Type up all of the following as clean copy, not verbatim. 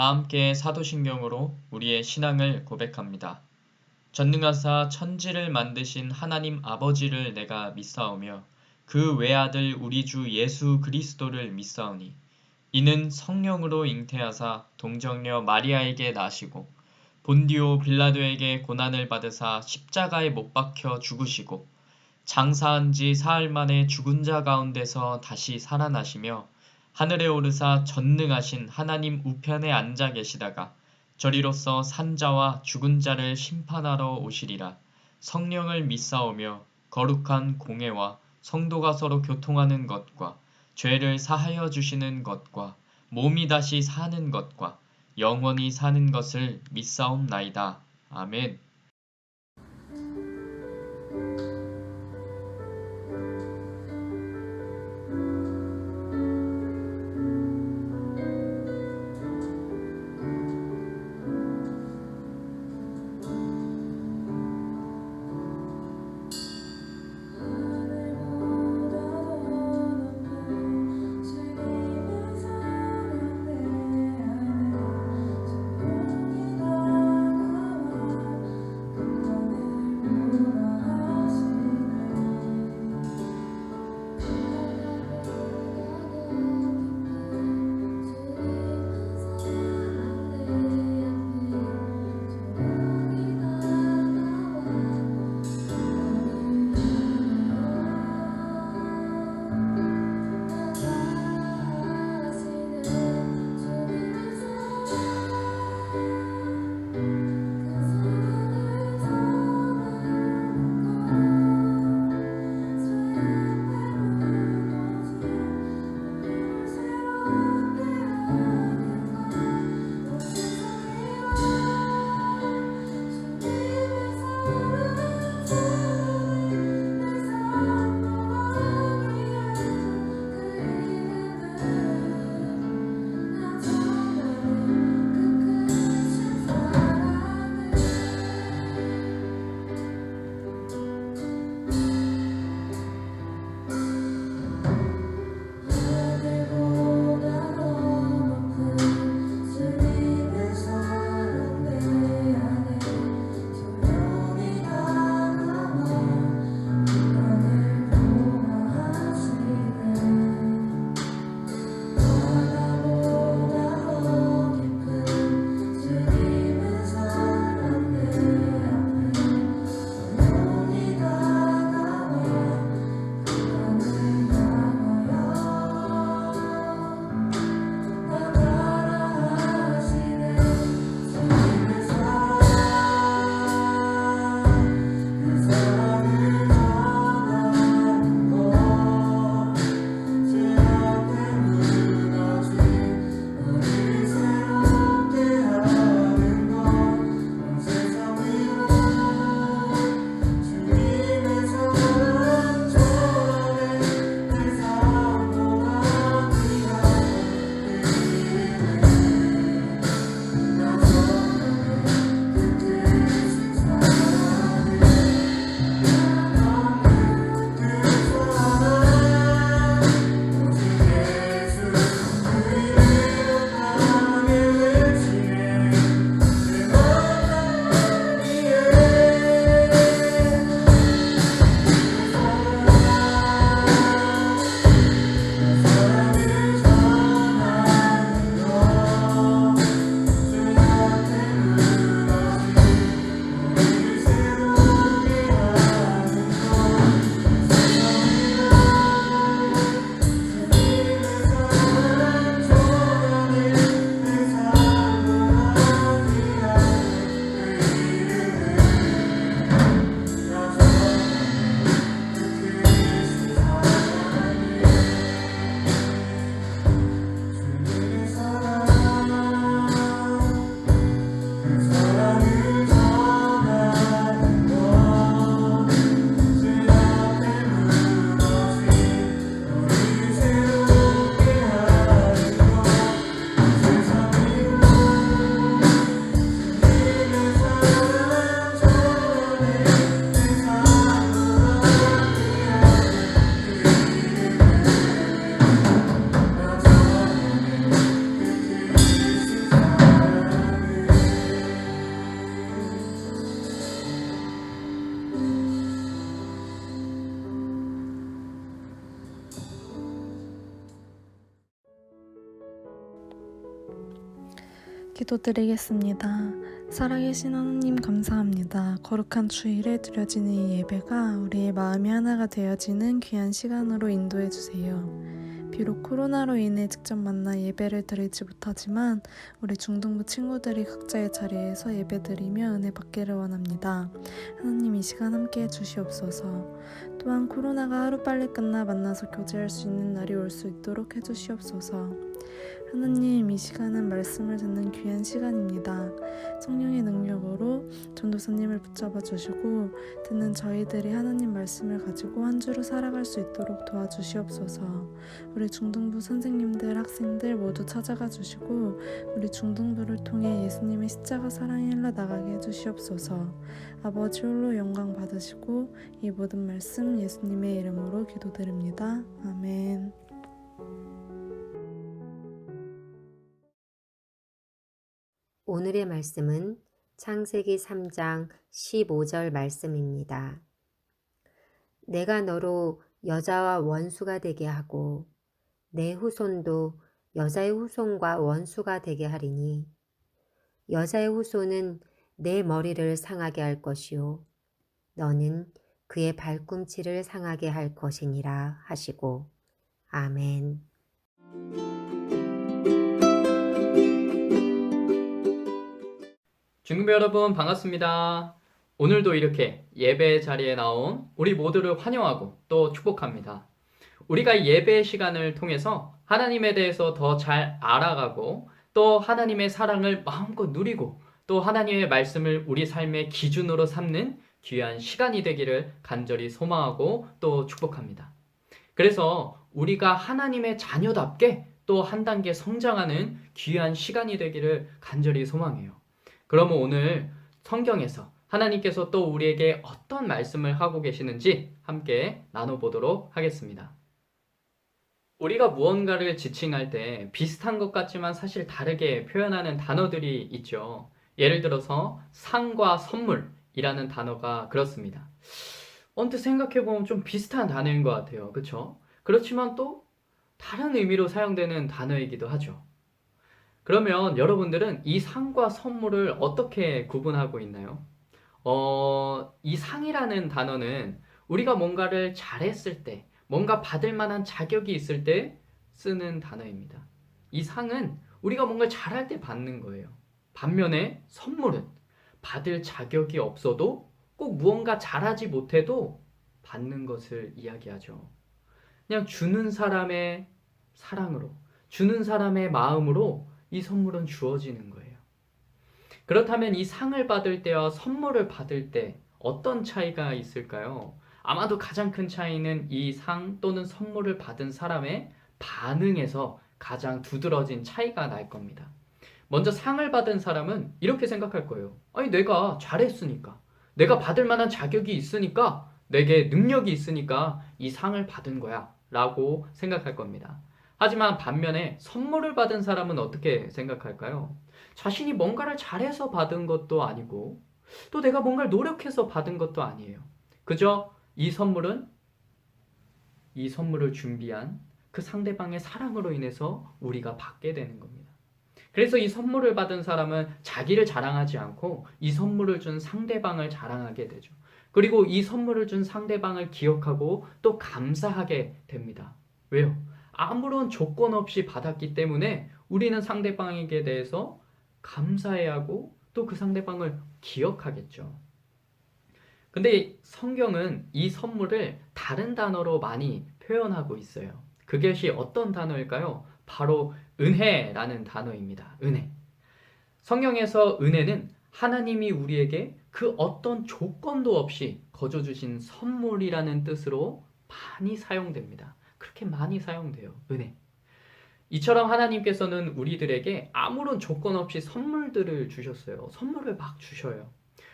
다 함께 사도신경으로 우리의 신앙을 고백합니다. 전능하사 천지를 만드신 하나님 아버지를 내가 믿사오며 그 외아들 우리 주 예수 그리스도를 믿사오니 이는 성령으로 잉태하사 동정녀 마리아에게 나시고 본디오 빌라도에게 고난을 받으사 십자가에 못 박혀 죽으시고 장사한 지 사흘 만에 죽은 자 가운데서 다시 살아나시며 하늘에 오르사 전능하신 하나님 우편에 앉아 계시다가 저리로서 산자와 죽은 자를 심판하러 오시리라. 성령을 믿사오며 거룩한 공회와 성도가 서로 교통하는 것과 죄를 사하여 주시는 것과 몸이 다시 사는 것과 영원히 사는 것을 믿사옵나이다. 아멘. 기도드리겠습니다. 살아계신 하나님 감사합니다. 거룩한 주일에 드려지는 이 예배가 우리의 마음이 하나가 되어지는 귀한 시간으로 인도해 주세요. 비록 코로나로 인해 직접 만나 예배를 드리지 못하지만 우리 중등부 친구들이 각자의 자리에서 예배드리며 은혜 받기를 원합니다. 하나님 이 시간 함께해 주시옵소서. 또한 코로나가 하루빨리 끝나 만나서 교제할 수 있는 날이 올 수 있도록 해주시옵소서. 하나님 이 시간은 말씀을 듣는 귀한 시간입니다. 성령의 능력으로 전도사님을 붙잡아 주시고 듣는 저희들이 하나님 말씀을 가지고 한 주로 살아갈 수 있도록 도와주시옵소서. 우리 중등부 선생님들 학생들 모두 찾아가 주시고 우리 중등부를 통해 예수님의 십자가 사랑이 흘러나가게 해주시옵소서. 아버지 홀로 영광 받으시고 이 모든 말씀 예수님의 이름으로 기도드립니다. 아멘. 오늘의 말씀은 창세기 3장 15절 말씀입니다. 내가 너로 여자와 원수가 되게 하고 내 후손도 여자의 후손과 원수가 되게 하리니 여자의 후손은 내 머리를 상하게 할 것이요 너는 그의 발꿈치를 상하게 할 것이니라 하시고 아멘. 중등부 여러분 반갑습니다. 오늘도 이렇게 예배 자리에 나온 우리 모두를 환영하고 또 축복합니다. 우리가 예배 시간을 통해서 하나님에 대해서 더 잘 알아가고 또 하나님의 사랑을 마음껏 누리고 또 하나님의 말씀을 우리 삶의 기준으로 삼는 귀한 시간이 되기를 간절히 소망하고 또 축복합니다. 그래서 우리가 하나님의 자녀답게 또 한 단계 성장하는 귀한 시간이 되기를 간절히 소망해요. 그러면 오늘 성경에서 하나님께서 또 우리에게 어떤 말씀을 하고 계시는지 함께 나눠보도록 하겠습니다. 우리가 무언가를 지칭할 때 비슷한 것 같지만 사실 다르게 표현하는 단어들이 있죠. 예를 들어서 상과 선물이라는 단어가 그렇습니다. 언뜻 생각해보면 좀 비슷한 단어인 것 같아요. 그렇죠? 그렇지만 또 다른 의미로 사용되는 단어이기도 하죠. 그러면 여러분들은 이 상과 선물을 어떻게 구분하고 있나요? 이 상이라는 단어는 우리가 뭔가를 잘했을 때, 뭔가 받을 만한 자격이 있을 때 쓰는 단어입니다. 이 상은 우리가 뭔가를 잘할 때 받는 거예요. 반면에 선물은 받을 자격이 없어도 꼭 무언가 잘하지 못해도 받는 것을 이야기하죠. 그냥 주는 사람의 사랑으로, 주는 사람의 마음으로 이 선물은 주어지는 거예요. 그렇다면 이 상을 받을 때와 선물을 받을 때 어떤 차이가 있을까요? 아마도 가장 큰 차이는 이 상 또는 선물을 받은 사람의 반응에서 가장 두드러진 차이가 날 겁니다. 먼저 상을 받은 사람은 이렇게 생각할 거예요. 아니, 내가 잘했으니까, 내가 받을 만한 자격이 있으니까, 내게 능력이 있으니까 이 상을 받은 거야 라고 생각할 겁니다. 하지만 반면에 선물을 받은 사람은 어떻게 생각할까요? 자신이 뭔가를 잘해서 받은 것도 아니고 또 내가 뭔가를 노력해서 받은 것도 아니에요. 그저 이 선물을 준비한 그 상대방의 사랑으로 인해서 우리가 받게 되는 겁니다. 그래서 이 선물을 받은 사람은 자기를 자랑하지 않고 이 선물을 준 상대방을 자랑하게 되죠. 그리고 이 선물을 준 상대방을 기억하고 또 감사하게 됩니다. 왜요? 아무런 조건 없이 받았기 때문에 우리는 상대방에게 대해서 감사해야 하고 또 그 상대방을 기억하겠죠. 근데 성경은 이 선물을 다른 단어로 많이 표현하고 있어요. 그것이 어떤 단어일까요? 바로 은혜라는 단어입니다. 은혜. 성경에서 은혜는 하나님이 우리에게 그 어떤 조건도 없이 거저 주신 선물이라는 뜻으로 많이 사용됩니다. 그렇게 많이 사용돼요. 은혜. 이처럼 하나님께서는 우리들에게 아무런 조건 없이 선물들을 주셨어요. 선물을 막 주셔요.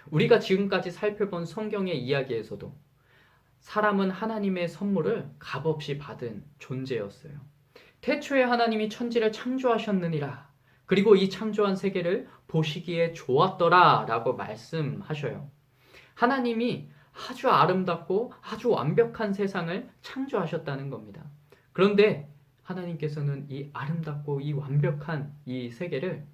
우리가 지금까지 살펴본 성경의 이야기에서도 사람은 하나님의 선물을 값없이 받은 존재였어요. 태초에 하나님이 천지를 창조하셨느니라. 그리고 이 창조한 세계를 보시기에 좋았더라 라고 말씀하셔요. 하나님이 아주 아름답고 아주 완벽한 세상을 창조하셨다는 겁니다. 그런데 하나님께서는 이 아름답고 이 완벽한 이 세계를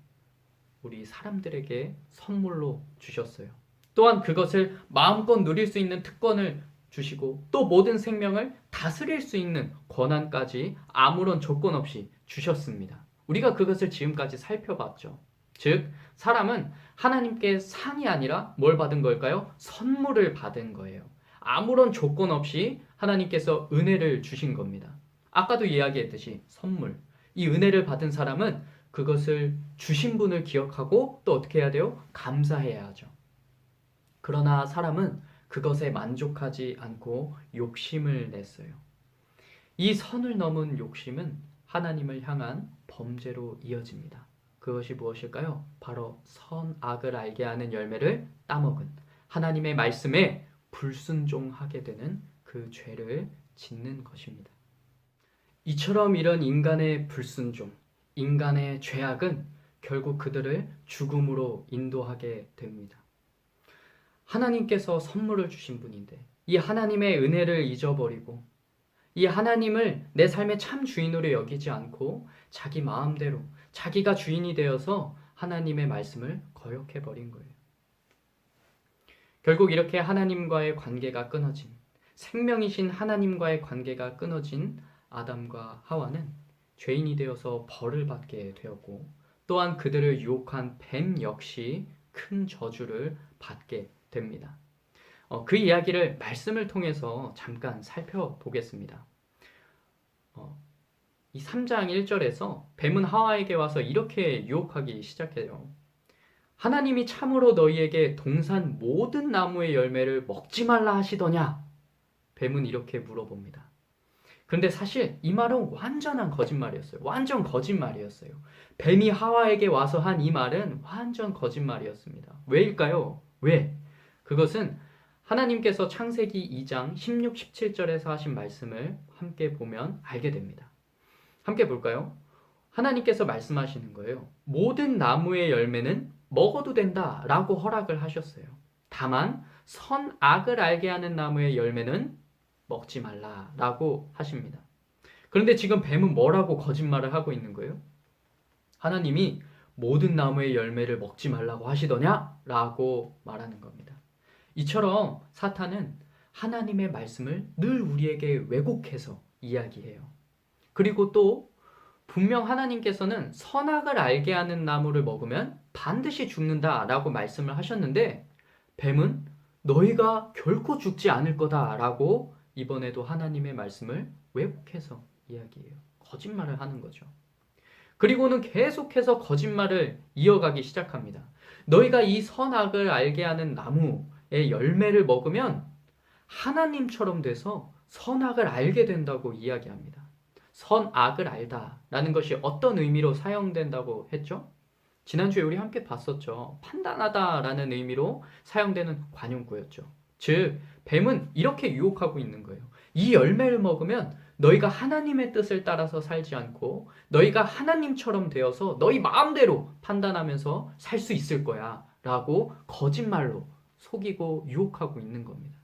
우리 사람들에게 선물로 주셨어요. 또한 그것을 마음껏 누릴 수 있는 특권을 주시고 또 모든 생명을 다스릴 수 있는 권한까지 아무런 조건 없이 주셨습니다. 우리가 그것을 지금까지 살펴봤죠. 즉, 사람은 하나님께 상이 아니라 뭘 받은 걸까요? 선물을 받은 거예요. 아무런 조건 없이 하나님께서 은혜를 주신 겁니다. 아까도 이야기했듯이 선물. 이 은혜를 받은 사람은 그것을 주신 분을 기억하고 또 어떻게 해야 돼요? 감사해야 하죠. 그러나 사람은 그것에 만족하지 않고 욕심을 냈어요. 이 선을 넘은 욕심은 하나님을 향한 범죄로 이어집니다. 그것이 무엇일까요? 바로 선악을 알게 하는 열매를 따먹은 하나님의 말씀에 불순종하게 되는 그 죄를 짓는 것입니다. 이처럼 이런 인간의 불순종, 인간의 죄악은 결국 그들을 죽음으로 인도하게 됩니다. 하나님께서 선물을 주신 분인데 이 하나님의 은혜를 잊어버리고 이 하나님을 내 삶의 참 주인으로 여기지 않고 자기 마음대로 자기가 주인이 되어서 하나님의 말씀을 거역해버린 거예요. 결국 이렇게 하나님과의 관계가 끊어진, 생명이신 하나님과의 관계가 끊어진 아담과 하와는 죄인이 되어서 벌을 받게 되었고 또한 그들을 유혹한 뱀 역시 큰 저주를 받게 됩니다. 그 이야기를 말씀을 통해서 잠깐 살펴보겠습니다. 이 3장 1절에서 뱀은 하와에게 와서 이렇게 유혹하기 시작해요. 하나님이 참으로 너희에게 동산 모든 나무의 열매를 먹지 말라 하시더냐? 뱀은 이렇게 물어봅니다. 그런데 사실 이 말은 완전한 거짓말이었어요. 완전 거짓말이었어요. 뱀이 하와에게 와서 한 이 말은 완전 거짓말이었습니다. 왜일까요? 왜? 그것은 하나님께서 창세기 2장 16, 17절에서 하신 말씀을 함께 보면 알게 됩니다. 함께 볼까요? 하나님께서 말씀하시는 거예요. 모든 나무의 열매는 먹어도 된다라고 허락을 하셨어요. 다만 선악을 알게 하는 나무의 열매는 먹지 말라라고 하십니다. 그런데 지금 뱀은 뭐라고 거짓말을 하고 있는 거예요? 하나님이 모든 나무의 열매를 먹지 말라고 하시더냐? 라고 말하는 겁니다. 이처럼 사탄은 하나님의 말씀을 늘 우리에게 왜곡해서 이야기해요. 그리고 또 분명 하나님께서는 선악을 알게 하는 나무를 먹으면 반드시 죽는다라고 말씀을 하셨는데 뱀은 너희가 결코 죽지 않을 거다라고 이번에도 하나님의 말씀을 왜곡해서 이야기해요. 거짓말을 하는 거죠. 그리고는 계속해서 거짓말을 이어가기 시작합니다. 너희가 이 선악을 알게 하는 나무의 열매를 먹으면 하나님처럼 돼서 선악을 알게 된다고 이야기합니다. 선악을 알다라는 것이 어떤 의미로 사용된다고 했죠? 지난주에 우리 함께 봤었죠. 판단하다라는 의미로 사용되는 관용구였죠. 즉, 뱀은 이렇게 유혹하고 있는 거예요. 이 열매를 먹으면 너희가 하나님의 뜻을 따라서 살지 않고 너희가 하나님처럼 되어서 너희 마음대로 판단하면서 살 수 있을 거야 라고 거짓말로 속이고 유혹하고 있는 겁니다.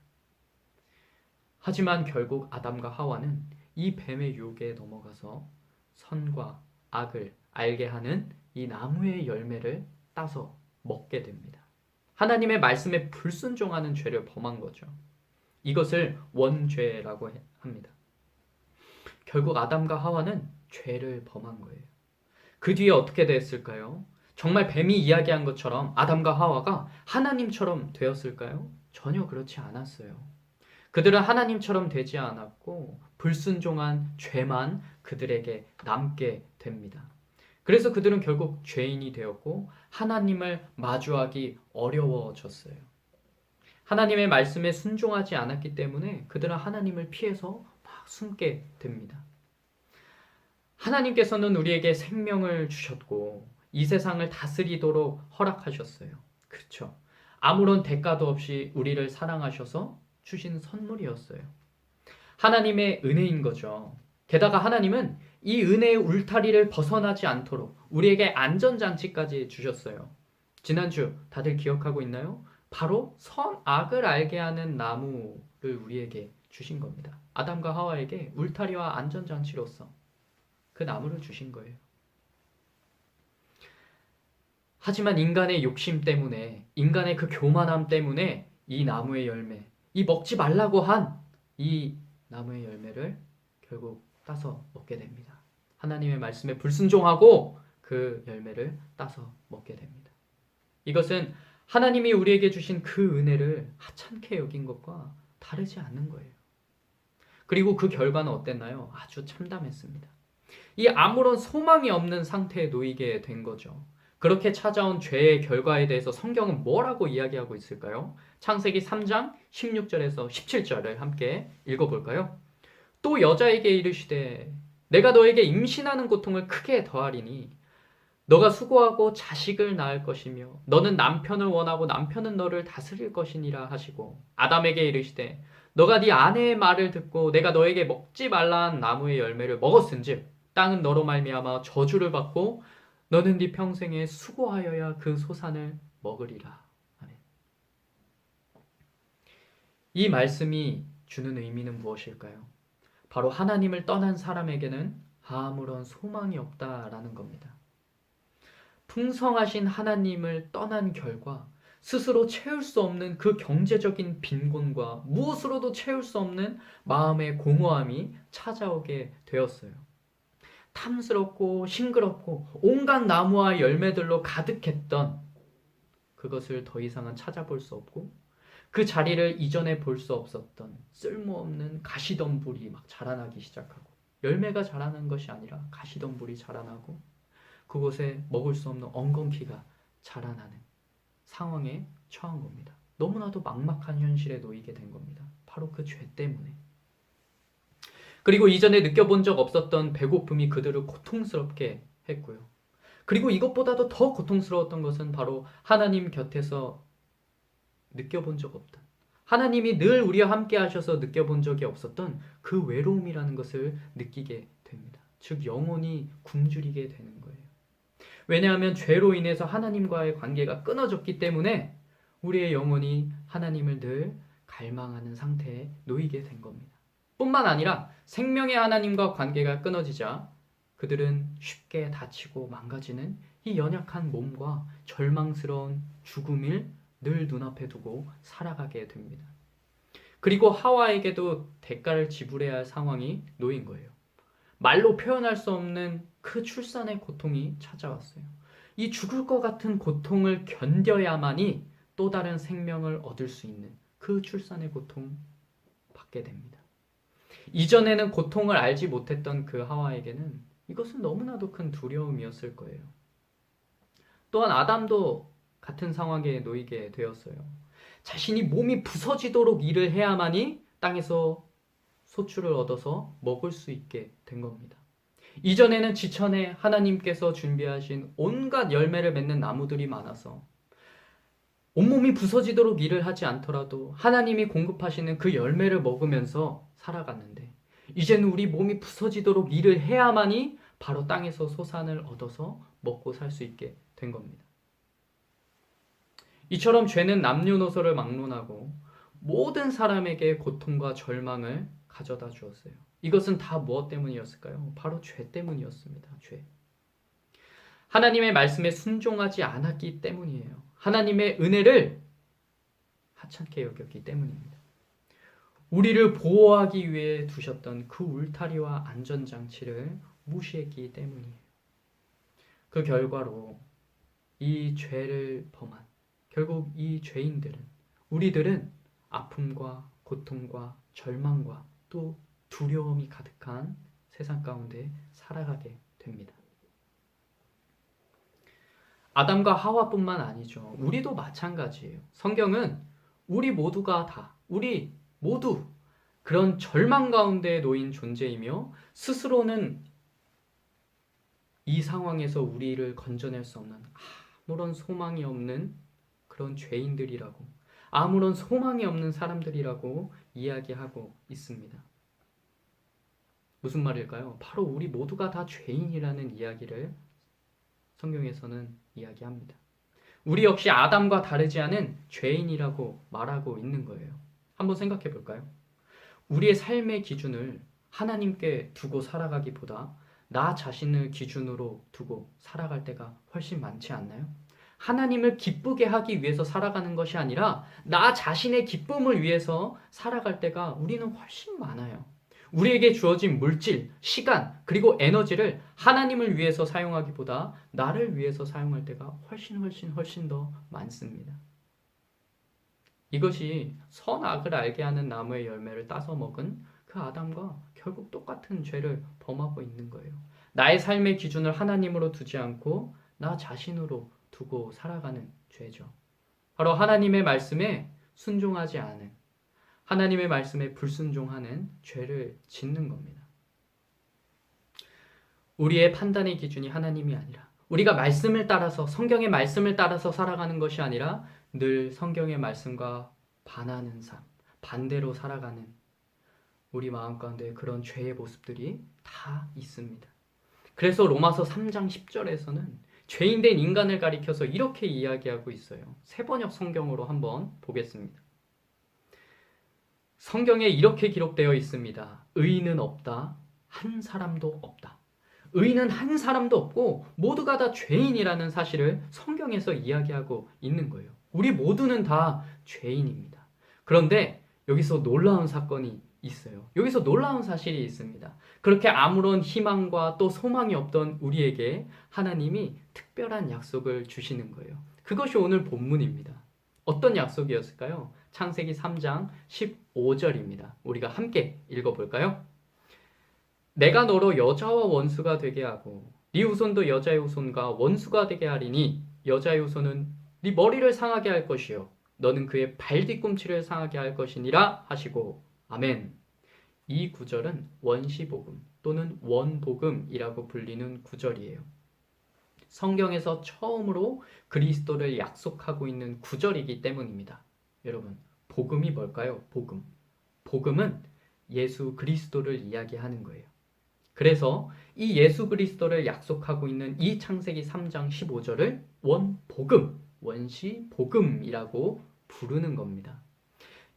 하지만 결국 아담과 하와는 이 뱀의 유혹에 넘어가서 선과 악을 알게 하는 이 나무의 열매를 따서 먹게 됩니다. 하나님의 말씀에 불순종하는 죄를 범한 거죠. 이것을 원죄라고 합니다. 결국 아담과 하와는 죄를 범한 거예요. 그 뒤에 어떻게 됐을까요? 정말 뱀이 이야기한 것처럼 아담과 하와가 하나님처럼 되었을까요? 전혀 그렇지 않았어요. 그들은 하나님처럼 되지 않았고 불순종한 죄만 그들에게 남게 됩니다. 그래서 그들은 결국 죄인이 되었고 하나님을 마주하기 어려워졌어요. 하나님의 말씀에 순종하지 않았기 때문에 그들은 하나님을 피해서 막 숨게 됩니다. 하나님께서는 우리에게 생명을 주셨고 이 세상을 다스리도록 허락하셨어요. 그렇죠. 아무런 대가도 없이 우리를 사랑하셔서 주신 선물이었어요. 하나님의 은혜인 거죠. 게다가 하나님은 이 은혜의 울타리를 벗어나지 않도록 우리에게 안전장치까지 주셨어요. 지난주 다들 기억하고 있나요? 바로 선악을 알게 하는 나무를 우리에게 주신 겁니다. 아담과 하와에게 울타리와 안전장치로서 그 나무를 주신 거예요. 하지만 인간의 욕심 때문에, 인간의 그 교만함 때문에 이 나무의 열매, 이 먹지 말라고 한 이 나무의 열매를 결국 따서 먹게 됩니다. 하나님의 말씀에 불순종하고 그 열매를 따서 먹게 됩니다. 이것은 하나님이 우리에게 주신 그 은혜를 하찮게 여긴 것과 다르지 않는 거예요. 그리고 그 결과는 어땠나요? 아주 참담했습니다. 이 아무런 소망이 없는 상태에 놓이게 된 거죠. 그렇게 찾아온 죄의 결과에 대해서 성경은 뭐라고 이야기하고 있을까요? 창세기 3장 16절에서 17절을 함께 읽어볼까요? 또 여자에게 이르시되 내가 너에게 임신하는 고통을 크게 더하리니 너가 수고하고 자식을 낳을 것이며 너는 남편을 원하고 남편은 너를 다스릴 것이니라 하시고 아담에게 이르시되 너가 네 아내의 말을 듣고 내가 너에게 먹지 말라 한 나무의 열매를 먹었은즉 땅은 너로 말미암아 저주를 받고 너는 네 평생에 수고하여야 그 소산을 먹으리라. 아멘. 이 말씀이 주는 의미는 무엇일까요? 바로 하나님을 떠난 사람에게는 아무런 소망이 없다라는 겁니다. 풍성하신 하나님을 떠난 결과 스스로 채울 수 없는 그 경제적인 빈곤과 무엇으로도 채울 수 없는 마음의 공허함이 찾아오게 되었어요. 탐스럽고 싱그럽고 온갖 나무와 열매들로 가득했던 그것을 더 이상은 찾아볼 수 없고 그 자리를 이전에 볼 수 없었던 쓸모없는 가시덤불이 막 자라나기 시작하고 열매가 자라는 것이 아니라 가시덤불이 자라나고 그곳에 먹을 수 없는 엉겅퀴가 자라나는 상황에 처한 겁니다. 너무나도 막막한 현실에 놓이게 된 겁니다. 바로 그 죄 때문에. 그리고 이전에 느껴본 적 없었던 배고픔이 그들을 고통스럽게 했고요. 그리고 이것보다도 더 고통스러웠던 것은 바로 하나님 곁에서 느껴본 적 없다. 하나님이 늘 우리와 함께 하셔서 느껴본 적이 없었던 그 외로움이라는 것을 느끼게 됩니다. 즉 영혼이 굶주리게 되는 거예요. 왜냐하면 죄로 인해서 하나님과의 관계가 끊어졌기 때문에 우리의 영혼이 하나님을 늘 갈망하는 상태에 놓이게 된 겁니다. 뿐만 아니라 생명의 하나님과 관계가 끊어지자 그들은 쉽게 다치고 망가지는 이 연약한 몸과 절망스러운 죽음을 늘 눈앞에 두고 살아가게 됩니다. 그리고 하와에게도 대가를 지불해야 할 상황이 놓인 거예요. 말로 표현할 수 없는 그 출산의 고통이 찾아왔어요. 이 죽을 것 같은 고통을 견뎌야만이 또 다른 생명을 얻을 수 있는 그 출산의 고통 받게 됩니다. 이전에는 고통을 알지 못했던 그 하와에게는 이것은 너무나도 큰 두려움이었을 거예요. 또한 아담도 같은 상황에 놓이게 되었어요. 자신이 몸이 부서지도록 일을 해야만이 땅에서 소출을 얻어서 먹을 수 있게 된 겁니다. 이전에는 지천에 하나님께서 준비하신 온갖 열매를 맺는 나무들이 많아서 온몸이 부서지도록 일을 하지 않더라도 하나님이 공급하시는 그 열매를 먹으면서 살아갔는데 이제는 우리 몸이 부서지도록 일을 해야만이 바로 땅에서 소산을 얻어서 먹고 살 수 있게 된 겁니다. 이처럼 죄는 남녀노소를 막론하고 모든 사람에게 고통과 절망을 가져다 주었어요. 이것은 다 무엇 때문이었을까요? 바로 죄 때문이었습니다. 죄. 하나님의 말씀에 순종하지 않았기 때문이에요. 하나님의 은혜를 하찮게 여겼기 때문입니다. 우리를 보호하기 위해 두셨던 그 울타리와 안전장치를 무시했기 때문이에요. 그 결과로 이 죄를 범한 결국 이 죄인들은 우리들은 아픔과 고통과 절망과 또 두려움이 가득한 세상 가운데 살아가게 됩니다. 아담과 하와뿐만 아니죠. 우리도 마찬가지예요. 성경은 우리 모두가 다, 우리 모두 그런 절망 가운데 놓인 존재이며 스스로는 이 상황에서 우리를 건져낼 수 없는 아무런 소망이 없는 그런 죄인들이라고, 아무런 소망이 없는 사람들이라고 이야기하고 있습니다. 무슨 말일까요? 바로 우리 모두가 다 죄인이라는 이야기를 성경에서는 이야기합니다. 우리 역시 아담과 다르지 않은 죄인이라고 말하고 있는 거예요. 한번 생각해 볼까요? 우리의 삶의 기준을 하나님께 두고 살아가기보다 나 자신을 기준으로 두고 살아갈 때가 훨씬 많지 않나요? 하나님을 기쁘게 하기 위해서 살아가는 것이 아니라 나 자신의 기쁨을 위해서 살아갈 때가 우리는 훨씬 많아요. 우리에게 주어진 물질, 시간, 그리고 에너지를 하나님을 위해서 사용하기보다 나를 위해서 사용할 때가 훨씬 더 많습니다. 이것이 선악을 알게 하는 나무의 열매를 따서 먹은 그 아담과 결국 똑같은 죄를 범하고 있는 거예요. 나의 삶의 기준을 하나님으로 두지 않고 나 자신으로 두고 살아가는 죄죠. 바로 하나님의 말씀에 순종하지 않은, 하나님의 말씀에 불순종하는 죄를 짓는 겁니다. 우리의 판단의 기준이 하나님이 아니라, 우리가 말씀을 따라서, 성경의 말씀을 따라서 살아가는 것이 아니라 늘 성경의 말씀과 반하는 삶, 반대로 살아가는 우리 마음 가운데 그런 죄의 모습들이 다 있습니다. 그래서 로마서 3장 10절에서는 죄인된 인간을 가리켜서 이렇게 이야기하고 있어요. 새번역 성경으로 한번 보겠습니다. 성경에 이렇게 기록되어 있습니다. 의인은 없다. 한 사람도 없다. 의인은 한 사람도 없고 모두가 다 죄인이라는 사실을 성경에서 이야기하고 있는 거예요. 우리 모두는 다 죄인입니다. 그런데 여기서 놀라운 사건이 있어요. 여기서 놀라운 사실이 있습니다. 그렇게 아무런 희망과 또 소망이 없던 우리에게 하나님이 특별한 약속을 주시는 거예요. 그것이 오늘 본문입니다. 어떤 약속이었을까요? 창세기 3장 15절입니다. 우리가 함께 읽어볼까요? 내가 너로 여자와 원수가 되게 하고 네 후손도 여자의 후손과 원수가 되게 하리니 여자의 후손은 네 머리를 상하게 할 것이요 너는 그의 발 뒤꿈치를 상하게 할 것이니라 하시고 아멘. 이 구절은 원시복음 또는 원복음이라고 불리는 구절이에요. 성경에서 처음으로 그리스도를 약속하고 있는 구절이기 때문입니다. 여러분, 복음이 뭘까요? 복음. 복음은 예수 그리스도를 이야기하는 거예요. 그래서 이 예수 그리스도를 약속하고 있는 이 창세기 3장 15절을 원복음, 원시복음이라고 부르는 겁니다.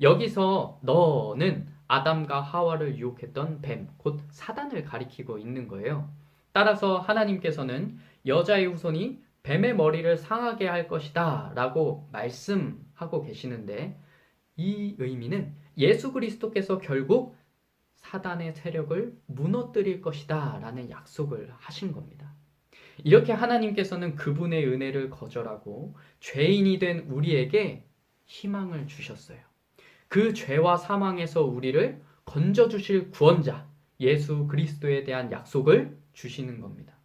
여기서 너는 아담과 하와를 유혹했던 뱀, 곧 사단을 가리키고 있는 거예요. 따라서 하나님께서는 여자의 후손이 뱀의 머리를 상하게 할 것이다 라고 말씀하고 계시는데 이 의미는 예수 그리스도께서 결국 사단의 세력을 무너뜨릴 것이다 라는 약속을 하신 겁니다. 이렇게 하나님께서는 그분의 은혜를 거절하고 죄인이 된 우리에게 희망을 주셨어요. 그 죄와 사망에서 우리를 건져주실 구원자 예수 그리스도에 대한 약속을 주시는 겁니다.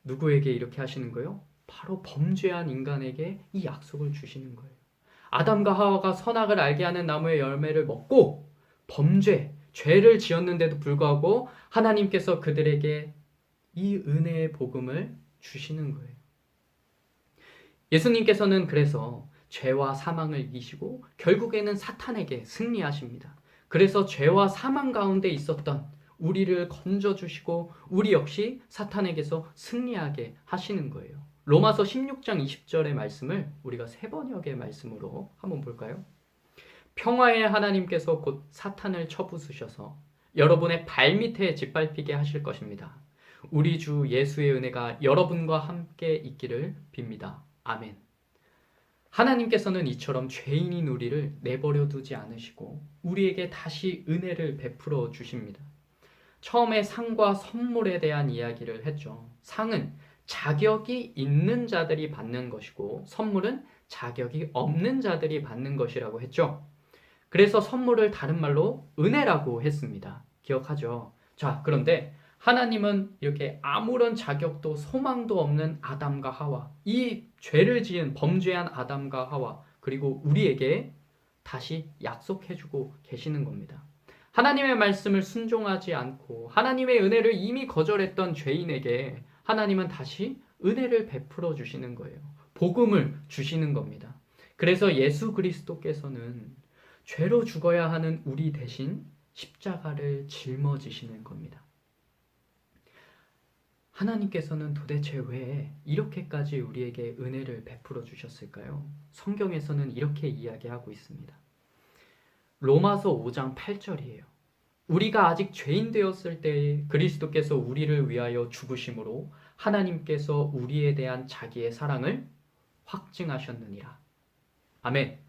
누구에게 이렇게 하시는 거예요? 바로 범죄한 인간에게 이 약속을 주시는 거예요. 아담과 하와가 선악을 알게 하는 나무의 열매를 먹고 범죄, 죄를 지었는데도 불구하고 하나님께서 그들에게 이 은혜의 복음을 주시는 거예요. 예수님께서는 그래서 죄와 사망을 이기시고 결국에는 사탄에게 승리하십니다. 그래서 죄와 사망 가운데 있었던 우리를 건져주시고 우리 역시 사탄에게서 승리하게 하시는 거예요. 로마서 16장 20절의 말씀을 우리가 새번역의 말씀으로 한번 볼까요? 평화의 하나님께서 곧 사탄을 쳐부수셔서 여러분의 발밑에 짓밟히게 하실 것입니다. 우리 주 예수의 은혜가 여러분과 함께 있기를 빕니다. 아멘. 하나님께서는 이처럼 죄인인 우리를 내버려 두지 않으시고 우리에게 다시 은혜를 베풀어 주십니다. 처음에 상과 선물에 대한 이야기를 했죠. 상은 자격이 있는 자들이 받는 것이고 선물은 자격이 없는 자들이 받는 것이라고 했죠. 그래서 선물을 다른 말로 은혜라고 했습니다. 기억하죠? 자, 그런데 하나님은 이렇게 아무런 자격도 소망도 없는 아담과 하와, 이 죄를 지은 범죄한 아담과 하와, 그리고 우리에게 다시 약속해주고 계시는 겁니다. 하나님의 말씀을 순종하지 않고 하나님의 은혜를 이미 거절했던 죄인에게 하나님은 다시 은혜를 베풀어 주시는 거예요. 복음을 주시는 겁니다. 그래서 예수 그리스도께서는 죄로 죽어야 하는 우리 대신 십자가를 짊어지시는 겁니다. 하나님께서는 도대체 왜 이렇게까지 우리에게 은혜를 베풀어 주셨을까요? 성경에서는 이렇게 이야기하고 있습니다. 로마서 5장 8절이에요. 우리가 아직 죄인 되었을 때에 그리스도께서 우리를 위하여 죽으심으로 하나님께서 우리에 대한 자기의 사랑을 확증하셨느니라. 아멘.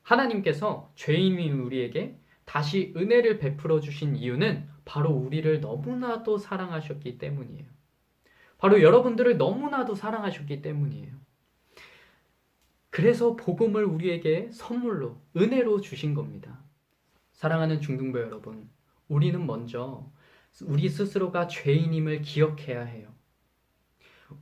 하나님께서 죄인인 우리에게 다시 은혜를 베풀어 주신 이유는 바로 우리를 너무나도 사랑하셨기 때문이에요. 바로 여러분들을 너무나도 사랑하셨기 때문이에요. 그래서 복음을 우리에게 선물로, 은혜로 주신 겁니다. 사랑하는 중등부 여러분, 우리는 먼저 우리 스스로가 죄인임을 기억해야 해요.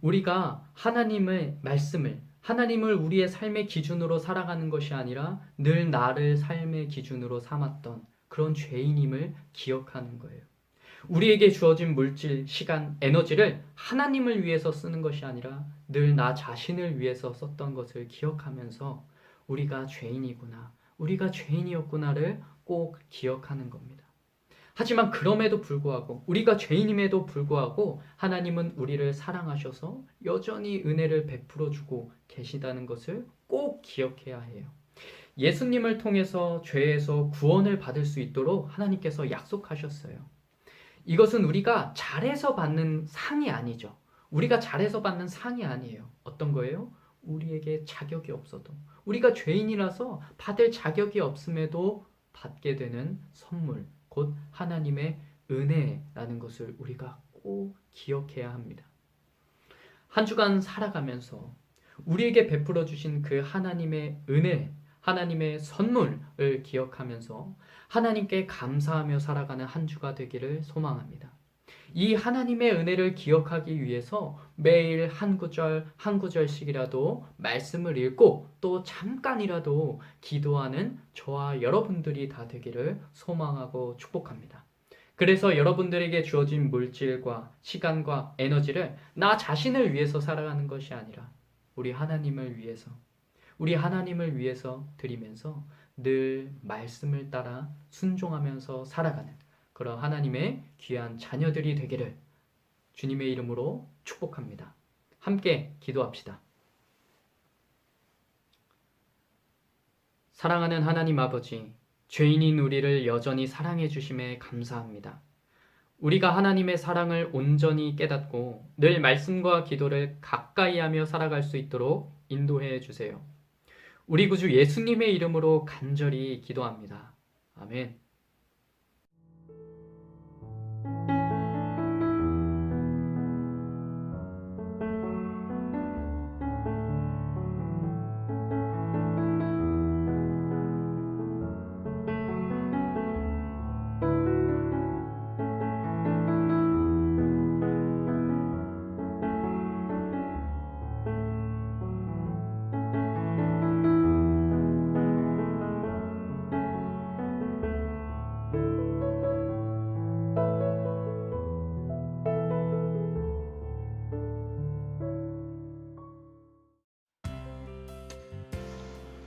우리가 하나님의 말씀을, 하나님을 우리의 삶의 기준으로 살아가는 것이 아니라 늘 나를 삶의 기준으로 삼았던 그런 죄인임을 기억하는 거예요. 우리에게 주어진 물질, 시간, 에너지를 하나님을 위해서 쓰는 것이 아니라 늘 나 자신을 위해서 썼던 것을 기억하면서 우리가 죄인이구나, 우리가 죄인이었구나를 꼭 기억하는 겁니다. 하지만 그럼에도 불구하고, 우리가 죄인임에도 불구하고 하나님은 우리를 사랑하셔서 여전히 은혜를 베풀어 주고 계시다는 것을 꼭 기억해야 해요. 예수님을 통해서 죄에서 구원을 받을 수 있도록 하나님께서 약속하셨어요. 이것은 우리가 잘해서 받는 상이 아니죠. 우리가 잘해서 받는 상이 아니에요. 어떤 거예요? 우리에게 자격이 없어도, 우리가 죄인이라서 받을 자격이 없음에도 받게 되는 선물, 곧 하나님의 은혜라는 것을 우리가 꼭 기억해야 합니다. 한 주간 살아가면서 우리에게 베풀어 주신 그 하나님의 은혜, 하나님의 선물을 기억하면서 하나님께 감사하며 살아가는 한 주가 되기를 소망합니다. 이 하나님의 은혜를 기억하기 위해서 매일 한 구절 한 구절씩이라도 말씀을 읽고 또 잠깐이라도 기도하는 저와 여러분들이 다 되기를 소망하고 축복합니다. 그래서 여러분들에게 주어진 물질과 시간과 에너지를 나 자신을 위해서 살아가는 것이 아니라 우리 하나님을 위해서 드리면서 늘 말씀을 따라 순종하면서 살아가는 그런 하나님의 귀한 자녀들이 되기를 주님의 이름으로 축복합니다. 함께 기도합시다. 사랑하는 하나님 아버지, 죄인인 우리를 여전히 사랑해 주심에 감사합니다. 우리가 하나님의 사랑을 온전히 깨닫고 늘 말씀과 기도를 가까이 하며 살아갈 수 있도록 인도해 주세요. 우리 구주 예수님의 이름으로 간절히 기도합니다. 아멘.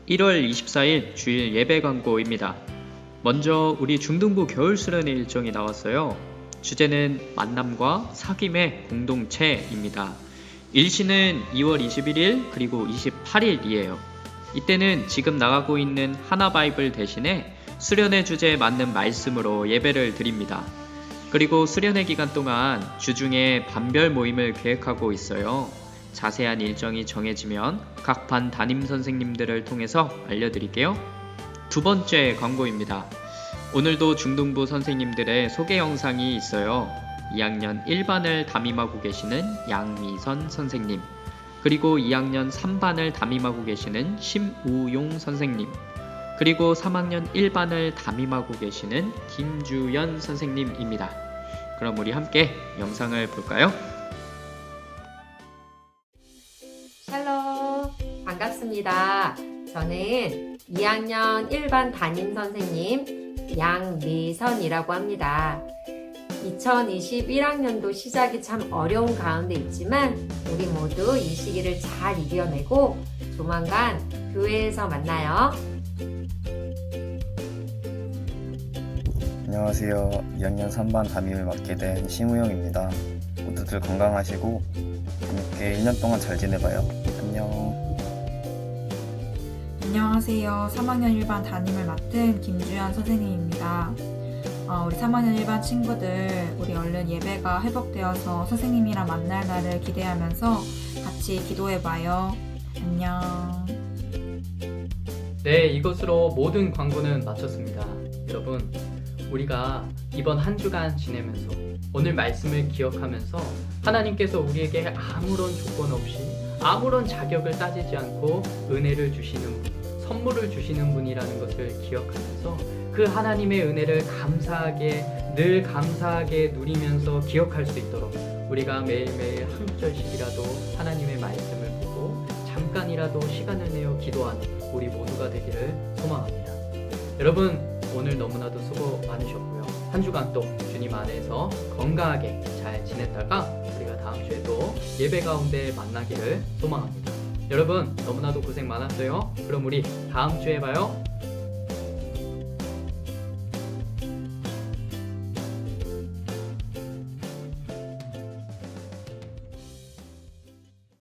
(1월 24일) 주일 예배 광고입니다. 먼저 우리 중등부 겨울 수련회 일정이 나왔어요. 주제는 만남과 사귐의 공동체입니다. 일시는 2월 21일 그리고 28일이에요. 이때는 지금 나가고 있는 하나바이블 대신에 수련회 주제에 맞는 말씀으로 예배를 드립니다. 그리고 수련회 기간 동안 주중에 반별 모임을 계획하고 있어요. 자세한 일정이 정해지면 각 반 담임 선생님들을 통해서 알려드릴게요. 두 번째 광고입니다. 오늘도 중등부 선생님들의 소개 영상이 있어요. 2학년 1반을 담임하고 계시는 양미선 선생님, 그리고 2학년 3반을 담임하고 계시는 심우용 선생님, 그리고 3학년 1반을 담임하고 계시는 김주연 선생님입니다. 그럼 우리 함께 영상을 볼까요? 샬롬, 반갑습니다. 저는 2학년 1반 담임 선생님 양미선이라고 합니다. 2021학년도 시작이 참 어려운 가운데 있지만 우리 모두 이 시기를 잘 이겨내고 조만간 교회에서 만나요. 안녕하세요. 2학년 3반 담임을 맡게 된 심우영입니다. 모두들 건강하시고 함께 1년 동안 잘 지내봐요. 안녕. 안녕하세요. 3학년 1반 담임을 맡은 김주연 선생님입니다. 우리 3학년 1반 친구들 우리 얼른 예배가 회복되어서 선생님이랑 만날 날을 기대하면서 같이 기도해봐요. 안녕. 네, 이것으로 모든 광고는 마쳤습니다. 여러분, 우리가 이번 한 주간 지내면서 오늘 말씀을 기억하면서 하나님께서 우리에게 아무런 조건 없이 아무런 자격을 따지지 않고 은혜를 주시는 분, 선물을 주시는 분이라는 것을 기억하면서 그 하나님의 은혜를 감사하게 늘 감사하게 누리면서 기억할 수 있도록 우리가 매일매일 한 구절씩이라도 하나님의 말씀을 보고 잠깐이라도 시간을 내어 기도하는 우리 모두가 되기를 소망합니다. 여러분, 오늘 너무나도 수고 많으셨고요. 한 주간 또 주님 안에서 건강하게 잘 지냈다가 우리가 다음 주에 또 예배 가운데 만나기를 소망합니다. 여러분, 너무나도 고생 많았어요. 그럼 우리 다음 주에 봐요.